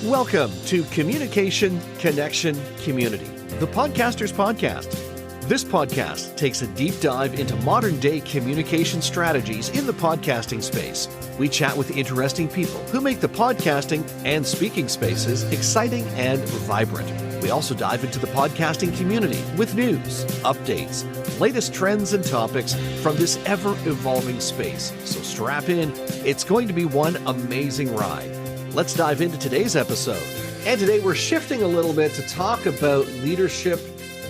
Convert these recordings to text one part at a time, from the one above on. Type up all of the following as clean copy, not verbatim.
Welcome to Communication, Connection, Community, the Podcaster's Podcast. This podcast takes a deep dive into modern-day communication strategies in the podcasting space. We chat with interesting people who make the podcasting and speaking spaces exciting and vibrant. We also dive into the podcasting community with news, updates, latest trends and topics from this ever-evolving space. So strap in. It's going to be one amazing ride. Let's dive into today's episode. And today we're shifting a little bit to talk about leadership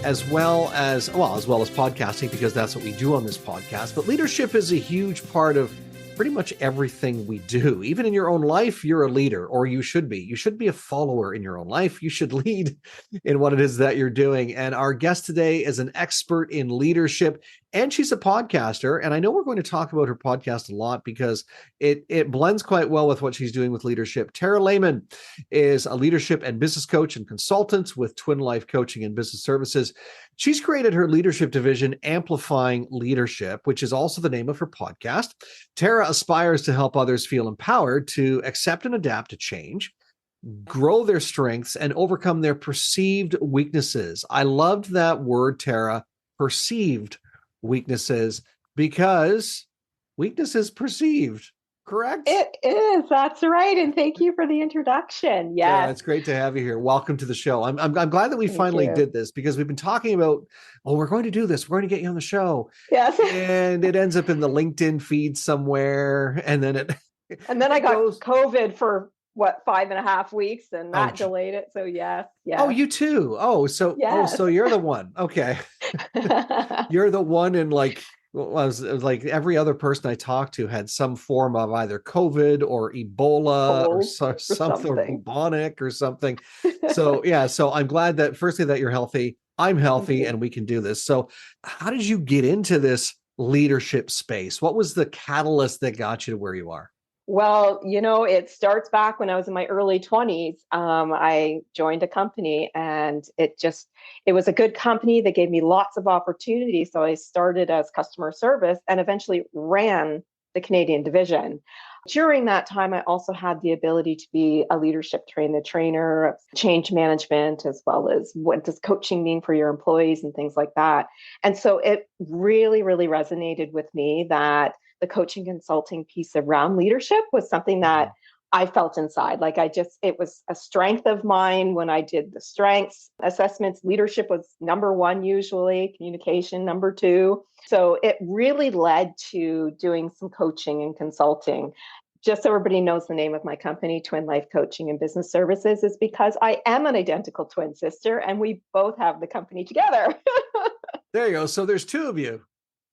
as well as podcasting, because that's what we do on this podcast. But leadership is a huge part of pretty much everything we do. Even in your own life, you're a leader, or you should be. You should be a follower in your own life. You should lead in what it is that you're doing. And our guest today is an expert in leadership, and she's a podcaster. And I know we're going to talk about her podcast a lot because it blends quite well with what she's doing with leadership. Tara Lehman is a leadership and business coach and consultant with Twin Life Coaching and Business Services. She's created her leadership division, Amplifying Leadership, which is also the name of her podcast. Tara aspires to help others feel empowered to accept and adapt to change, grow their strengths, and overcome their perceived weaknesses. I loved that word, Tara, perceived weaknesses, because weakness is perceived, correct? It is. That's right. And thank you for the introduction. Yes. Yeah, it's great to have you here. Welcome to the show. I'm glad that we finally did this, because we've been talking about, we're going to do this. We're going to get you on the show. Yes. And it ends up in the LinkedIn feed somewhere. And then I got COVID for 5.5 weeks, and that delayed it. So yes. Oh, you too. So you're the one. Okay. You're the one in it was like every other person I talked to had some form of either COVID or Ebola or something, or bubonic or something. So yeah, so I'm glad that firstly that you're healthy, I'm healthy, and we can do this. So how did you get into this leadership space? What was the catalyst that got you to where you are? Well, it starts back when I was in my early 20s. I joined a company, and it was a good company that gave me lots of opportunities. So I started as customer service and eventually ran the Canadian division. During that time, I also had the ability to be a leadership trainer, change management, as well as what does coaching mean for your employees and things like that. And so it really, really resonated with me that the coaching consulting piece around leadership was something that I felt inside. It was a strength of mine when I did the strengths assessments. Leadership was number one, usually communication number two. So it really led to doing some coaching and consulting. Just so everybody knows, the name of my company, Twin Life Coaching and Business Services, is because I am an identical twin sister, and we both have the company together. There you go. So there's two of you.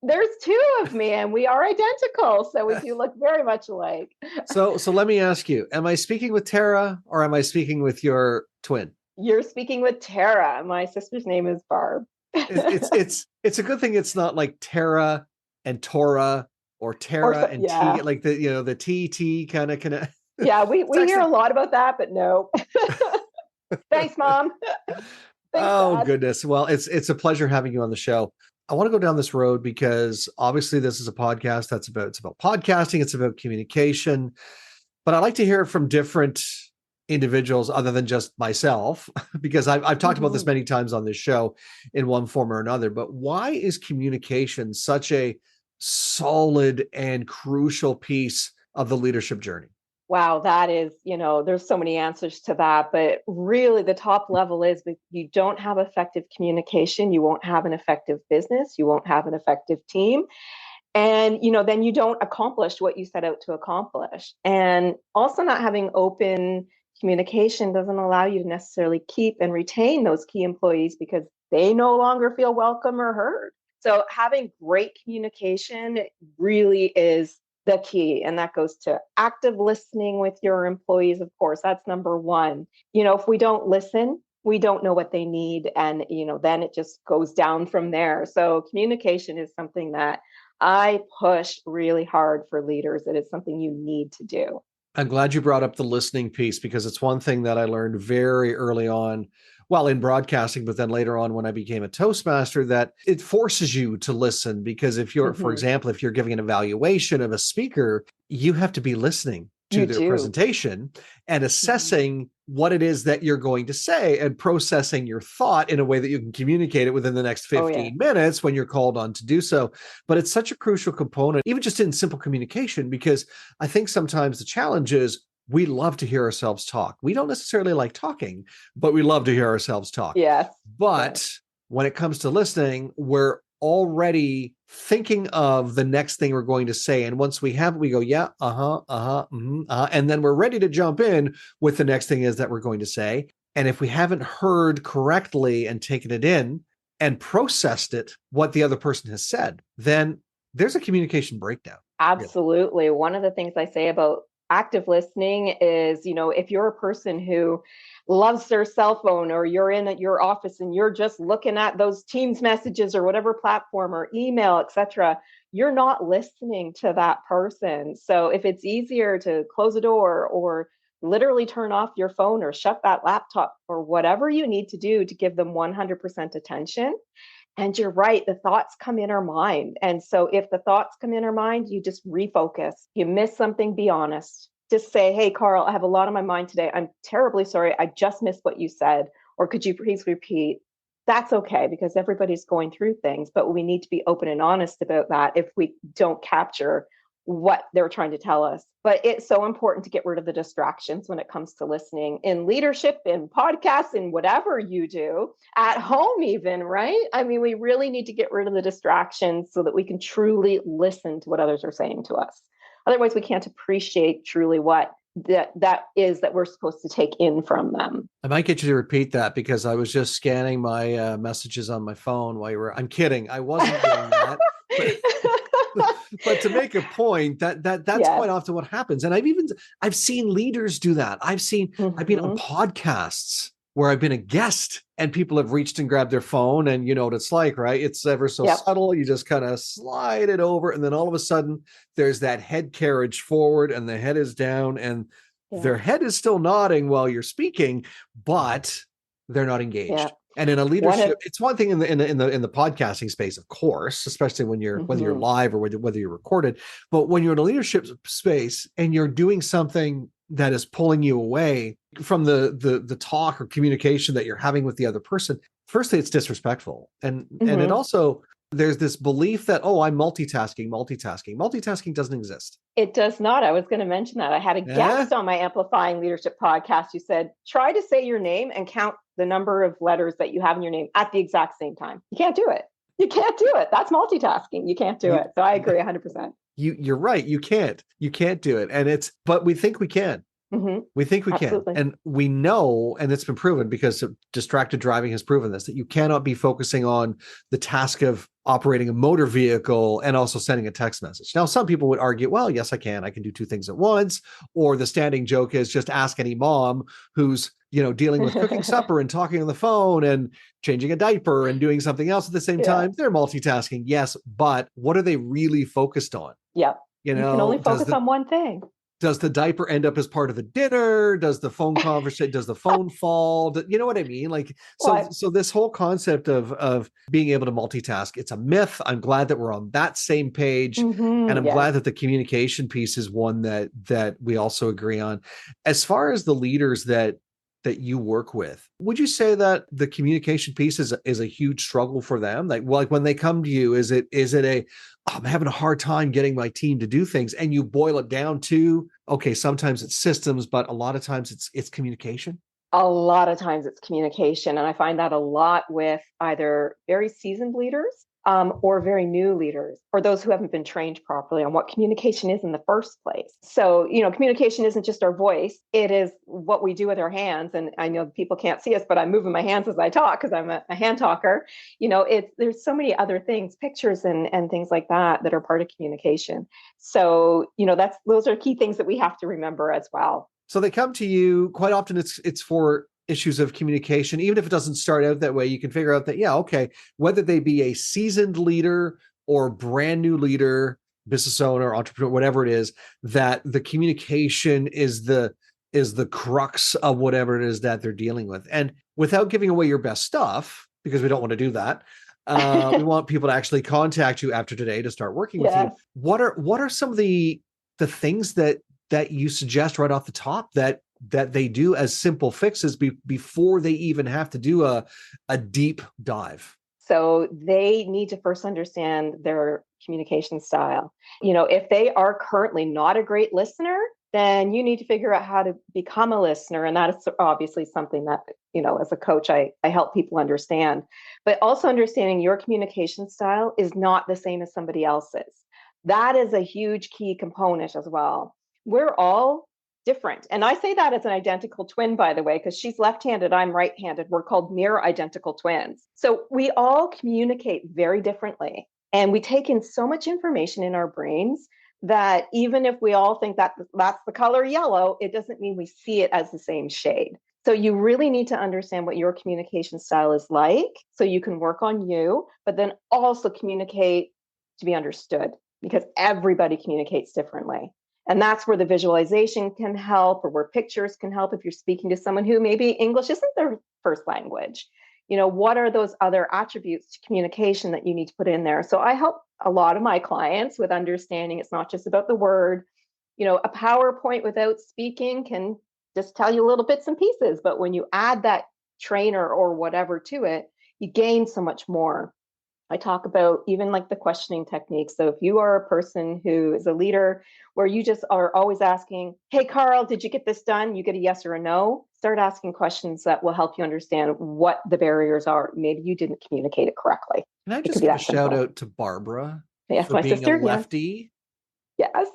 There's two of me, and we are identical. So we do look very much alike. So let me ask you, am I speaking with Tara, or am I speaking with your twin? You're speaking with Tara. My sister's name is Barb. It's a good thing it's not like Tara and Tora, or Tara and T, like the TT kind of. Yeah, we hear a lot about that, but no. Thanks, Mom. Thanks, oh, Dad. Goodness. Well, it's a pleasure having you on the show. I want to go down this road because obviously this is a podcast it's about podcasting, it's about communication, but I like to hear it from different individuals other than just myself, because I've talked about this many times on this show in one form or another. But why is communication such a solid and crucial piece of the leadership journey? Wow, that is, there's so many answers to that, but really the top level is if you don't have effective communication, you won't have an effective business, you won't have an effective team. And, then you don't accomplish what you set out to accomplish. And also not having open communication doesn't allow you to necessarily keep and retain those key employees because they no longer feel welcome or heard. So having great communication really is the key. And that goes to active listening with your employees. Of course, that's number one. If we don't listen, we don't know what they need. And, then it just goes down from there. So communication is something that I push really hard for leaders. It is something you need to do. I'm glad you brought up the listening piece, because it's one thing that I learned very early on, in broadcasting, but then later on when I became a Toastmaster, that it forces you to listen. Because if you're, for example, if you're giving an evaluation of a speaker, you have to be listening. to You their do. presentation and assessing what it is that you're going to say and processing your thought in a way that you can communicate it within the next 15 minutes when you're called on to do so. But it's such a crucial component, even just in simple communication, because I think sometimes the challenge is we love to hear ourselves talk. We don't necessarily like talking, but we love to hear ourselves talk. Yes. But when it comes to listening, we're already thinking of the next thing we're going to say. And once we have it, we go, yeah, and then we're ready to jump in with the next thing is that we're going to say. And if we haven't heard correctly and taken it in and processed it, what the other person has said, then there's a communication breakdown. Absolutely. One of the things I say about active listening is, if you're a person who loves their cell phone, or you're in at your office and you're just looking at those Teams messages or whatever platform or email, etc., you're not listening to that person. So if it's easier to close a door or literally turn off your phone or shut that laptop or whatever you need to do to give them 100% attention. And you're right, the thoughts come in our mind. And so if the thoughts come in our mind, you just refocus. You miss something, be honest. Just say, hey, Carl, I have a lot on my mind today. I'm terribly sorry. I just missed what you said. Or could you please repeat? That's okay, because everybody's going through things, but we need to be open and honest about that if we don't capture what they're trying to tell us. But it's so important to get rid of the distractions when it comes to listening in leadership, in podcasts, in whatever you do, at home even, right? I mean, we really need to get rid of the distractions so that we can truly listen to what others are saying to us. Otherwise, we can't appreciate truly what that is that we're supposed to take in from them. I might get you to repeat that because I was just scanning my messages on my phone while you were. I'm kidding. I wasn't doing that. But to make a point, that's quite often what happens. And I've seen leaders do that. I've been on podcasts where I've been a guest and people have reached and grabbed their phone, and you know what it's like, right? It's ever so subtle. You just kind of slide it over, and then all of a sudden there's that head carriage forward and the head is down, and their head is still nodding while you're speaking, but they're not engaged. Yeah. And in a leadership, it's one thing in the podcasting space, of course, especially when you're whether you're live or whether you're recorded. But when you're in a leadership space and you're doing something that is pulling you away from the talk or communication that you're having with the other person, firstly, it's disrespectful, and it also there's this belief that I'm multitasking. Multitasking doesn't exist. It does not. I was going to mention that. I had a guest on my Amplifying Leadership podcast who said, try to say your name and count the number of letters that you have in your name at the exact same time. You can't do it. You can't do it. That's multitasking. You can't do it. So I agree 100%. You're right. You can't do it. But we think we can. Mm-hmm. We think we Absolutely. Can. And we know, and it's been proven because distracted driving has proven this, that you cannot be focusing on the task of operating a motor vehicle and also sending a text message. Now, some people would argue, well, yes, I can do two things at once. Or the standing joke is just ask any mom who's, dealing with cooking supper and talking on the phone and changing a diaper and doing something else at the same time. They're multitasking. Yes. But what are they really focused on? Yeah. You can only focus on one thing. Does the diaper end up as part of the dinner? Does the phone conversation, does the phone fall? You know what I mean? Like, so this whole concept of being able to multitask, it's a myth. I'm glad that we're on that same page. And I'm glad that the communication piece is one that we also agree on. As far as the leaders that you work with, would you say that the communication piece is a huge struggle for them? Like when they come to you, is it I'm having a hard time getting my team to do things, and you boil it down to, okay, sometimes it's systems, but a lot of times it's communication? A lot of times it's communication. And I find that a lot with either very seasoned leaders or very new leaders, or those who haven't been trained properly on what communication is in the first place. So, communication isn't just our voice. It is what we do with our hands. And I know people can't see us, but I'm moving my hands as I talk because I'm a hand talker. There's so many other things, pictures and things like that are part of communication. So, those are key things that we have to remember as well. So they come to you quite often. It's for issues of communication. Even if it doesn't start out that way, you can figure out that, whether they be a seasoned leader or brand new leader, business owner, entrepreneur, whatever it is, that the communication is the crux of whatever it is that they're dealing with. And without giving away your best stuff, because we don't want to do that, we want people to actually contact you after today to start working with you. What are some of the things that that you suggest right off the top that they do as simple fixes before they even have to do a deep dive? So they need to first understand their communication style. If they are currently not a great listener, then you need to figure out how to become a listener. And that is obviously something that, as a coach, I help people understand. But also understanding your communication style is not the same as somebody else's. That is a huge key component as well. We're all different. And I say that as an identical twin, by the way, because she's left-handed, I'm right-handed. We're called mirror identical twins. So we all communicate very differently. And we take in so much information in our brains that even if we all think that that's the color yellow, it doesn't mean we see it as the same shade. So you really need to understand what your communication style is like so you can work on you, but then also communicate to be understood, because everybody communicates differently. And that's where the visualization can help, or where pictures can help if you're speaking to someone who maybe English isn't their first language. What are those other attributes to communication that you need to put in there? So I help a lot of my clients with understanding it's not just about the word. A PowerPoint without speaking can just tell you little bits and pieces, but when you add that trainer or whatever to it, you gain so much more. I talk about even like the questioning technique. So if you are a person who is a leader where you just are always asking, hey, Carl, did you get this done? You get a yes or a no. Start asking questions that will help you understand what the barriers are. Maybe you didn't communicate it correctly. Can I just give a shout out to Barbara Yes, for my being sister. a lefty? Yes.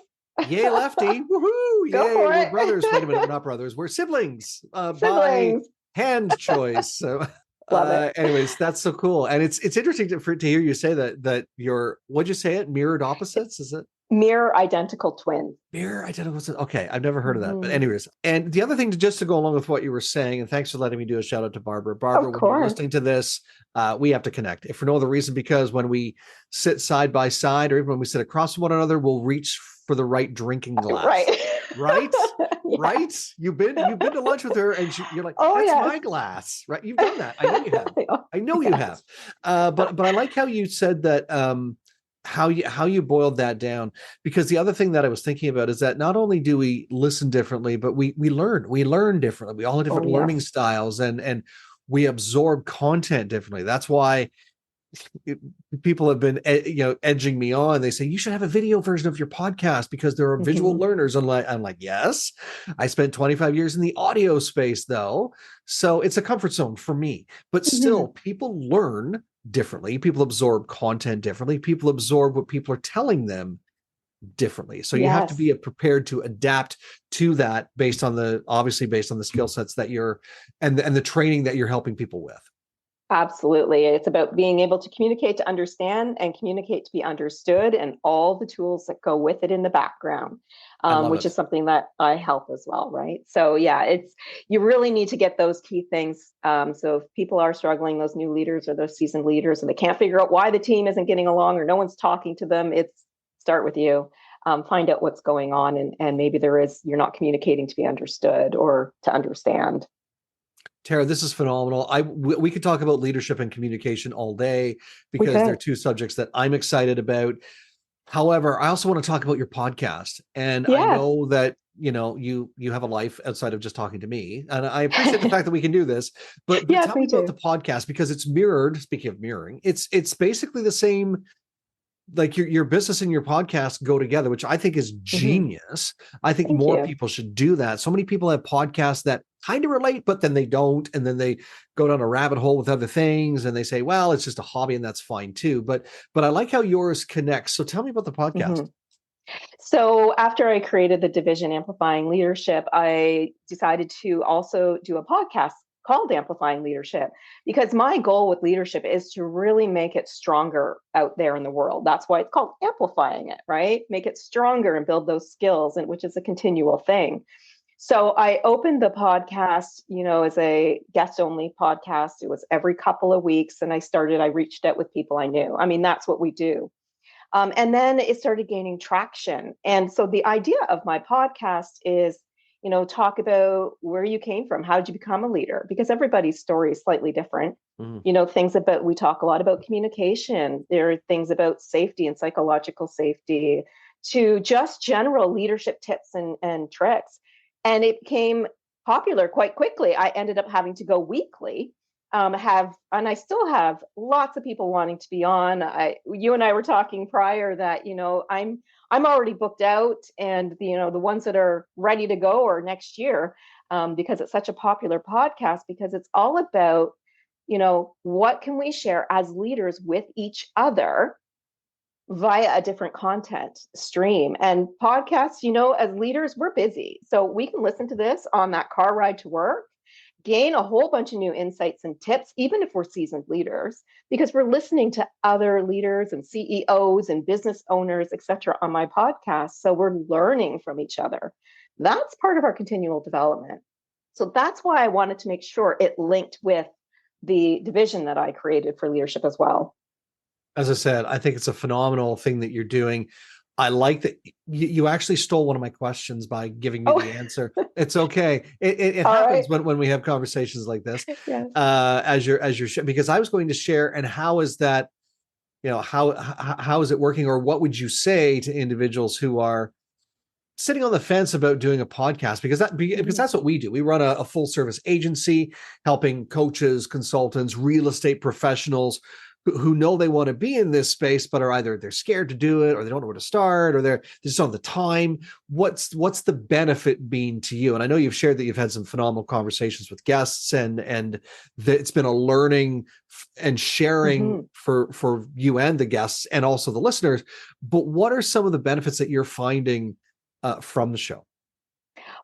Yay, lefty. Woohoo. Go Yay. for We're it. brothers. Wait a minute. We're not brothers. We're siblings, by Siblings. hand choice. So Love it. anyways, that's so cool. And it's interesting to hear you say that you're, what'd you say it? Mirrored opposites? Is it? Mirror identical twins. Mirror identical. Okay, I've never heard of that. But Mm-hmm. anyways, and the other thing just to go along with what you were saying, and thanks for letting me do a shout out to Barbara. Barbara, Of when you're course. listening to this, we have to connect. If for no other reason, because when we sit side by side, or even when we sit across from one another, we'll reach for the right drinking glass. Right. Right? Yeah. Right? You've been to lunch with her, and you're like, oh, that's yes. my glass, right? You've done that. I know you have. I know you Yes. have. But I like how you said that. How you boiled that down, because the other thing that I was thinking about is that not only do we listen differently, but we learn differently. We all have different learning styles, and we absorb content differently. That's why people have been edging me on. They say you should have a video version of your podcast because there are visual learners. I'm like, yes, I spent 25 years in the audio space though, so it's a comfort zone for me. But still, people learn differently. People absorb content differently. People absorb what people are telling them differently. So you have to be prepared to adapt to that based on the skill sets that you're and the training that you're helping people with. Absolutely. It's about being able to communicate to understand and communicate to be understood, and all the tools that go with it in the background, which is something that I help as well, right? So yeah, you really need to get those key things. So if people are struggling, those new leaders or those seasoned leaders, and they can't figure out why the team isn't getting along or no one's talking to them, start with you. Find out what's going on, and maybe you're not communicating to be understood or to understand. Tara, this is phenomenal. We could talk about leadership and communication all day because they're two subjects that I'm excited about. However, I also want to talk about your podcast. And I know that, you have a life outside of just talking to me. And I appreciate the fact that we can do this. But tell me about the podcast, because it's mirrored. Speaking of mirroring, it's basically the same. Like your business and your podcast go together, which I think is genius. I think more people should do that. So many people have podcasts that kind of relate, but then they don't. And then they go down a rabbit hole with other things and they say, well, it's just a hobby, and that's fine too. But I like how yours connects. So tell me about the podcast. So after I created the division Amplifying Leadership, I decided to also do a podcast called Amplifying Leadership, because my goal with leadership is to really make it stronger out there in the world. That's why it's called amplifying it, right? Make it stronger and build those skills, and which is a continual thing. So I opened the podcast, as a guest only podcast. It was every couple of weeks. And I reached out with people I knew. I mean, that's what we do. And then it started gaining traction. And so the idea of my podcast is, talk about where you came from. How did you become a leader? Because everybody's story is slightly different. We talk a lot about communication. There are things about safety and psychological safety, to just general leadership tips and tricks. And it became popular quite quickly. I ended up having to go weekly. And I still have lots of people wanting to be on. You and I were talking prior that, I'm already booked out, and the ones that are ready to go are next year, because it's such a popular podcast, because it's all about, what can we share as leaders with each other via a different content stream. And podcasts, as leaders, we're busy. So we can listen to this on that car ride to work, gain a whole bunch of new insights and tips, even if we're seasoned leaders, because we're listening to other leaders and CEOs and business owners, et cetera, on my podcast. So we're learning from each other. That's part of our continual development. So that's why I wanted to make sure it linked with the division that I created for leadership as well. As I said, I think it's a phenomenal thing that you're doing. I like that you actually stole one of my questions by giving me the answer. It's okay. It happens right. when we have conversations like this. Yes. As you're because I was going to share, and how is that, how is it working, or what would you say to individuals who are sitting on the fence about doing a podcast? Because that's what we do. We run a full service agency helping coaches, consultants, real estate professionals who know they want to be in this space, but are either they're scared to do it, or they don't know where to start, or they just don't have the time. What's the benefit been to you? And I know you've shared that you've had some phenomenal conversations with guests, and that it's been a learning and sharing for you and the guests, and also the listeners. But what are some of the benefits that you're finding from the show?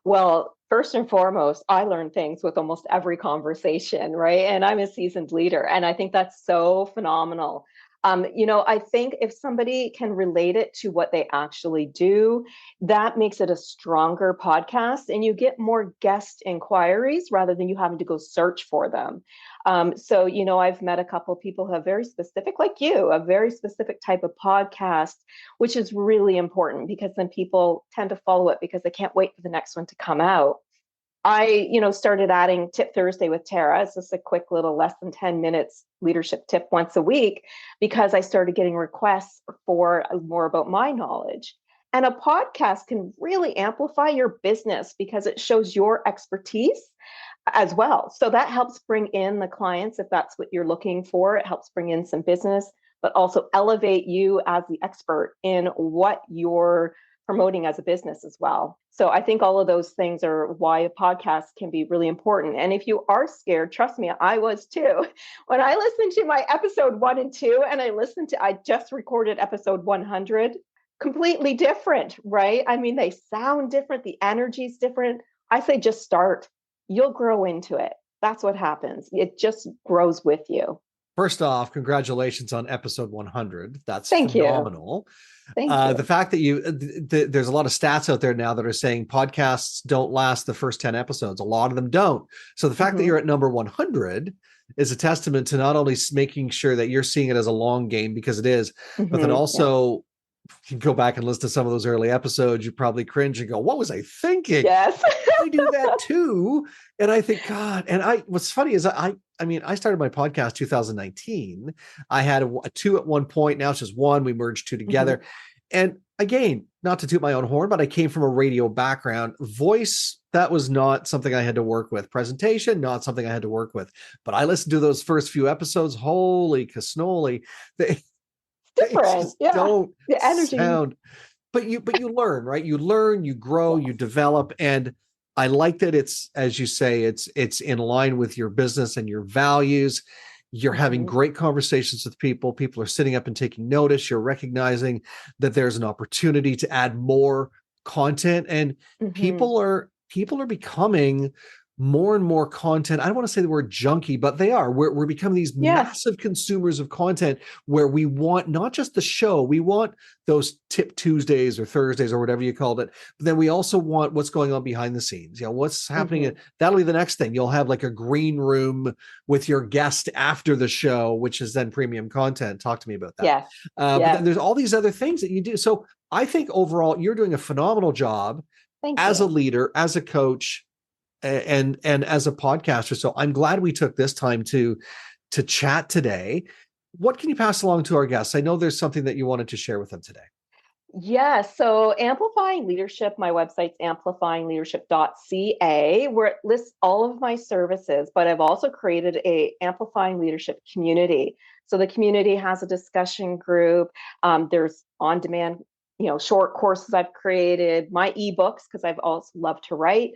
Well, first and foremost, I learn things with almost every conversation, right? And I'm a seasoned leader, and I think that's so phenomenal. I think if somebody can relate it to what they actually do, that makes it a stronger podcast, and you get more guest inquiries rather than you having to go search for them. I've met a couple of people who have very specific, like you, a very specific type of podcast, which is really important, because then people tend to follow it because they can't wait for the next one to come out. I, started adding Tip Thursday with Tara. It's just a quick little less than 10 minutes leadership tip once a week, because I started getting requests for more about my knowledge. And a podcast can really amplify your business because it shows your expertise as well. So that helps bring in the clients if that's what you're looking for. It helps bring in some business, but also elevate you as the expert in what you're promoting as a business as well. So I think all of those things are why a podcast can be really important. And if you are scared, trust me, I was too. When I listened to my episode 1 and 2, and I just recorded episode 100, completely different, right? I mean, they sound different. The energy's different. I say, just start. You'll grow into it. That's what happens. It just grows with you. First off, congratulations on episode 100. That's Thank phenomenal. Thank you. The fact that there's a lot of stats out there now that are saying podcasts don't last the first 10 episodes. A lot of them don't. So the fact that you're at number 100 is a testament to not only making sure that you're seeing it as a long game, because it is, but then also you can go back and listen to some of those early episodes. You probably cringe and go, what was I thinking? Yes. I do that too. And I think, God, and what's funny is I started my podcast 2019. I had a 2 at one point. Now it's just 1. We merged 2 together. And again, not to toot my own horn, but I came from a radio background. Voice, that was not something I had to work with. Presentation, not something I had to work with. But I listened to those first few episodes. Holy cannoli. Different. Don't the energy. Sound. But you learn, right? You learn, you grow, you develop. And I like that it's, as you say, it's in line with your business and your values. You're having great conversations with people. People are sitting up and taking notice. You're recognizing that there's an opportunity to add more content, and people are becoming more and more content. I don't want to say the word junkie, but they are. We're becoming these massive consumers of content, where we want not just the show, we want those Tip Tuesdays or Thursdays or whatever you called it. But then we also want what's going on behind the scenes. What's happening. That'll be the next thing. You'll have like a green room with your guest after the show, which is then premium content. Talk to me about that. Yes. But then there's all these other things that you do. So I think overall, you're doing a phenomenal job as a leader, as a coach, and as a podcaster. So I'm glad we took this time to chat today. What can you pass along to our guests? I know there's something that you wanted to share with them today. Yeah, so Amplifying Leadership, my website's amplifyingleadership.ca, where it lists all of my services, but I've also created a Amplifying Leadership community. So the community has a discussion group. There's on-demand, short courses I've created, my ebooks, because I've also loved to write.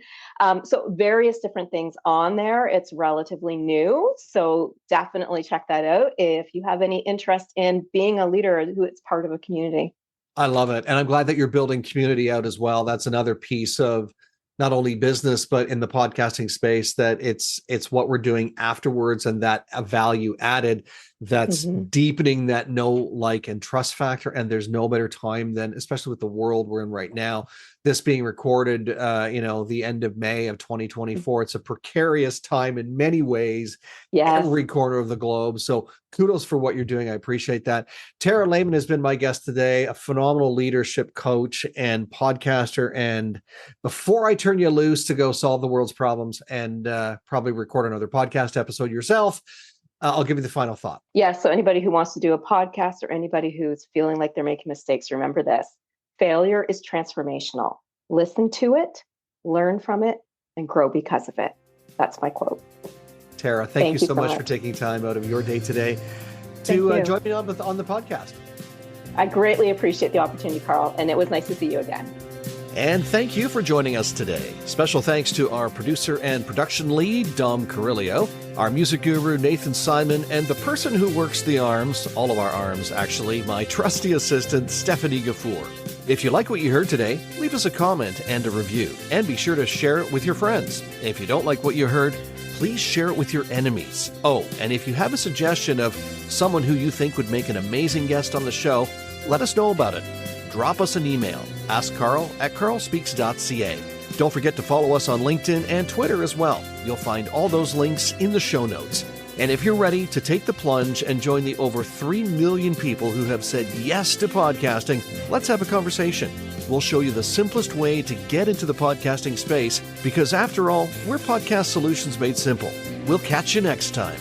So various different things on there. It's relatively new, so definitely check that out if you have any interest in being a leader who is part of a community. I love it. And I'm glad that you're building community out as well. That's another piece of not only business, but in the podcasting space, that it's what we're doing afterwards, and that a value added that's deepening that know, like, and trust factor. And there's no better time than, especially with the world we're in right now, this being recorded, the end of May of 2024. It's a precarious time in many ways, Yes. every corner of the globe. So kudos for what you're doing. I appreciate that. Tara Lehman has been my guest today, a phenomenal leadership coach and podcaster. And before I turn you loose to go solve the world's problems and probably record another podcast episode yourself, I'll give you the final thought. Yeah. So anybody who wants to do a podcast, or anybody who's feeling like they're making mistakes, remember this: failure is transformational. Listen to it, learn from it, and grow because of it. That's my quote. Tara, thank you so much for taking time out of your day today to join me on the podcast. I greatly appreciate the opportunity, Carl, and it was nice to see you again. And thank you for joining us today. Special thanks to our producer and production lead, Dom Carrillo, our music guru, Nathan Simon, and the person who works the arms, all of our arms actually, my trusty assistant, Stephanie Gafour. If you like what you heard today, leave us a comment and a review, and be sure to share it with your friends. If you don't like what you heard, please share it with your enemies. Oh, and if you have a suggestion of someone who you think would make an amazing guest on the show, let us know about it. Drop us an email, askcarl@carlspeaks.ca. Don't forget to follow us on LinkedIn and Twitter as well. You'll find all those links in the show notes. And if you're ready to take the plunge and join the over 3 million people who have said yes to podcasting, let's have a conversation. We'll show you the simplest way to get into the podcasting space, because after all, we're podcast solutions made simple. We'll catch you next time.